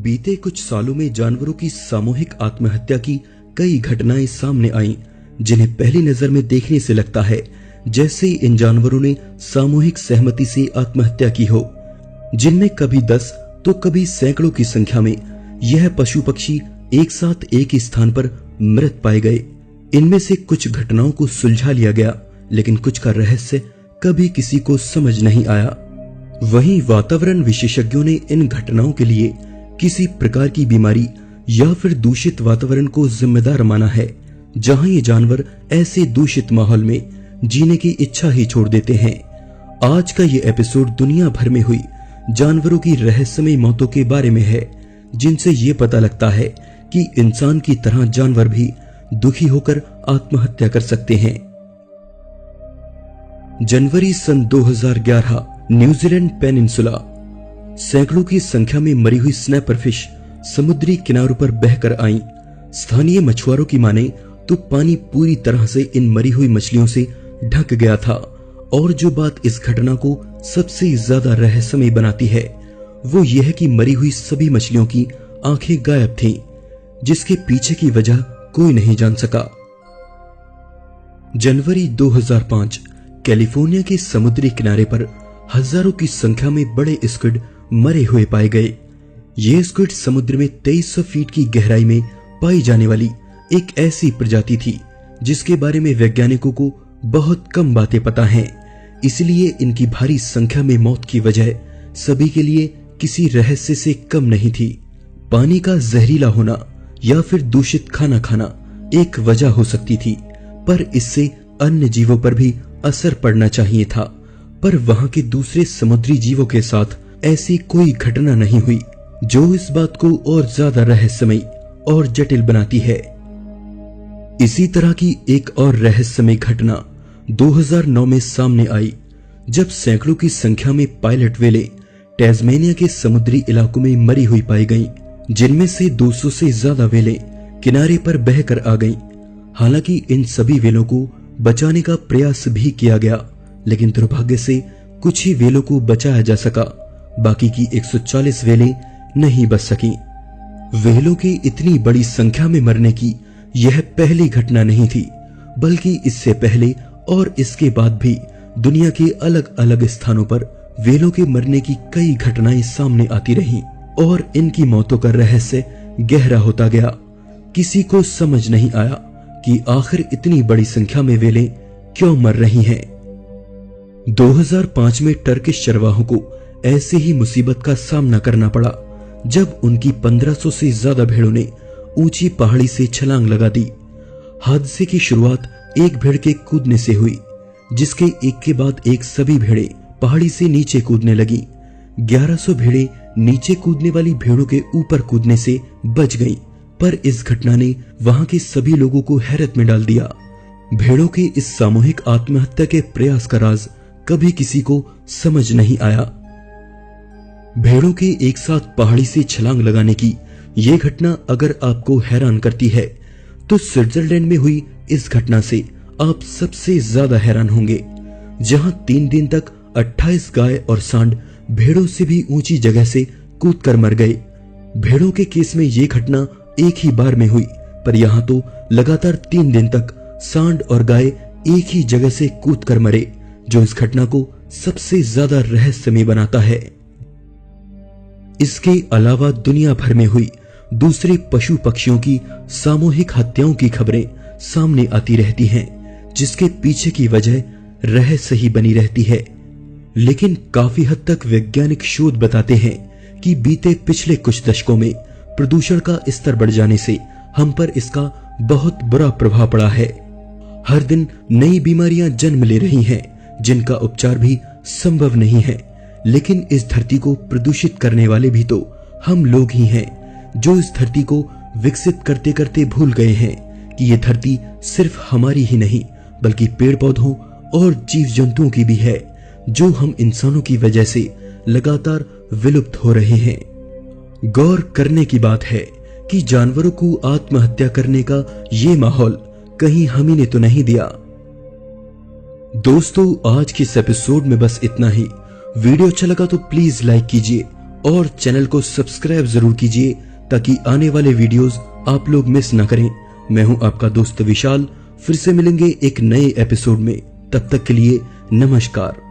बीते कुछ सालों में जानवरों की सामूहिक आत्महत्या की कई घटनाएं सामने आईं, जिन्हें पहली नजर में देखने से लगता है जैसे इन जानवरों ने सामूहिक सहमति से आत्महत्या की हो, जिनमें कभी 10 तो कभी सैकड़ों की संख्या में यह पशु पक्षी एक साथ एक ही स्थान पर मृत पाए गए। इनमें से कुछ घटनाओं को सुलझा लिया गया, लेकिन कुछ का रहस्य कभी किसी को समझ नहीं आया। वहीं वातावरण विशेषज्ञों ने इन घटनाओं के लिए किसी प्रकार की बीमारी या फिर दूषित वातावरण को जिम्मेदार माना है, जहां ये जानवर ऐसे दूषित माहौल में जीने की इच्छा ही छोड़ देते हैं। आज का ये एपिसोड दुनिया भर में हुई जानवरों की रहस्यमय मौतों के बारे में है, जिनसे ये पता लगता है कि इंसान की तरह जानवर भी दुखी होकर आत्महत्या कर सकते हैं। जनवरी सन 2011 न्यूजीलैंड पेनिनसुला। सैकड़ों की संख्या में मरी हुई स्नैपर फिश समुद्री किनारों पर बहकर आईं। स्थानीय मछुआरों की माने तो पानी पूरी तरह से इन मरी हुई मछलियों से ढक गया था, और जो बात इस घटना को सबसे ज्यादा रहस्यमय बनाती है वो यह है कि मरी हुई सभी मछलियों की आंखें गायब थीं, जिसके पीछे की वजह कोई नहीं जान सका। जनवरी 2005 कैलिफोर्निया के समुद्री किनारे पर हजारों की संख्या में बड़े स्क्विड मरे हुए पाए गए। ये स्क्विड समुद्र में 2300 फीट की गहराई में पाई जाने वाली एक ऐसी प्रजाति थी जिसके बारे में वैज्ञानिकों को बहुत कम बातें पता हैं। इसलिए इनकी भारी संख्या में मौत की वजह सभी के लिए किसी रहस्य से कम नहीं थी। पानी का जहरीला होना या फिर दूषित खाना खाना एक वजह हो सकती थी, पर इससे अन्य जीवों पर भी असर पड़ना चाहिए था। पर वहां के दूसरे समुद्री जीवों के साथ ऐसी कोई घटना नहीं हुई, जो इस बात को और ज्यादा रहस्यमय और जटिल बनाती है। इसी तरह की एक और रहस्यमय घटना 2009 में सामने आई, जब सैकड़ों की संख्या में पायलट व्हेलें टैस्मेनिया के समुद्री इलाकों में मरी हुई पाई गईं, जिनमें से 200 से ज्यादा व्हेलें किनारे पर बहकर आ गईं। हालांकि इन सभी व्हेलों को बचाने का प्रयास भी किया गया, लेकिन दुर्भाग्य से कुछ ही व्हेलों को बचाया जा सका। बाकी की 140 व्हेलें नहीं बच सकी। व्हेलों की इतनी बड़ी संख्या में मरने की यह पहली घटना नहीं थी, बल्कि इससे पहले और इसके बाद भी दुनिया के अलग अलग स्थानों पर व्हेलों के मरने की कई घटनाएं सामने आती रहीं, और इनकी मौतों का रहस्य गहरा होता गया। किसी को समझ नहीं आया कि आखिर इतनी बड़ी संख्या में व्हेलें क्यों मर रही हैं। 2005 में टर्किश चरवाहों को ऐसे ही मुसीबत का सामना करना पड़ा, जब उनकी 1500 से ज्यादा भेड़ों ने ऊंची पहाड़ी से छलांग लगा दी। हादसे की शुरुआत एक भेड़ के कूदने से हुई, जिसके एक के बाद एक सभी भेड़ें पहाड़ी से नीचे कूदने लगी। 1100 भेड़ें नीचे कूदने वाली भेड़ों के ऊपर कूदने से बच गईं, पर इस घटना ने वहां के सभी लोगों को हैरत में डाल दिया। भेड़ों के इस सामूहिक आत्महत्या के प्रयास का राज कभी किसी को समझ नहीं आया। भेड़ों के एक साथ पहाड़ी से छलांग लगाने की यह घटना अगर आपको हैरान करती है, तो स्विट्जरलैंड में हुई इस घटना से आप सबसे ज्यादा हैरान होंगे, जहां 3 दिन तक 28 गाय और सांड भेड़ों से भी ऊंची जगह से कूदकर मर गए। भेड़ों के केस में यह घटना एक ही बार में हुई, पर यहां तो लगातार 3 दिन तक सांड और गाय एक ही जगह से कूदकर मरे, जो इस घटना को सबसे ज्यादा रहस्यमय बनाता है। इसके अलावा दुनिया भर में हुई दूसरे पशु पक्षियों की सामूहिक हत्याओं की खबरें सामने आती रहती हैं, जिसके पीछे की वजह रहस्य ही बनी रहती है। लेकिन काफी हद तक वैज्ञानिक शोध बताते हैं कि बीते पिछले कुछ दशकों में प्रदूषण का स्तर बढ़ जाने से हम पर इसका बहुत बुरा प्रभाव पड़ा है। हर दिन नई बीमारियां जन्म ले रही हैं, जिनका उपचार भी संभव नहीं है। लेकिन इस धरती को प्रदूषित करने वाले भी तो हम लोग ही हैं, जो इस धरती को विकसित करते करते भूल गए हैं कि ये धरती सिर्फ हमारी ही नहीं, बल्कि पेड़ पौधों और जीव जंतुओं की भी है, जो हम इंसानों की वजह से लगातार विलुप्त हो रहे हैं। गौर करने की बात है कि जानवरों को आत्महत्या करने का ये माहौल कहीं हम ही ने तो नहीं दिया। दोस्तों, आज के इस एपिसोड में बस इतना ही। वीडियो अच्छा लगा तो प्लीज लाइक कीजिए और चैनल को सब्सक्राइब जरूर कीजिए ताकि आने वाले वीडियोस आप लोग मिस ना करें। मैं हूं आपका दोस्त विशाल, फिर से मिलेंगे एक नए एपिसोड में। तब तक के लिए नमस्कार।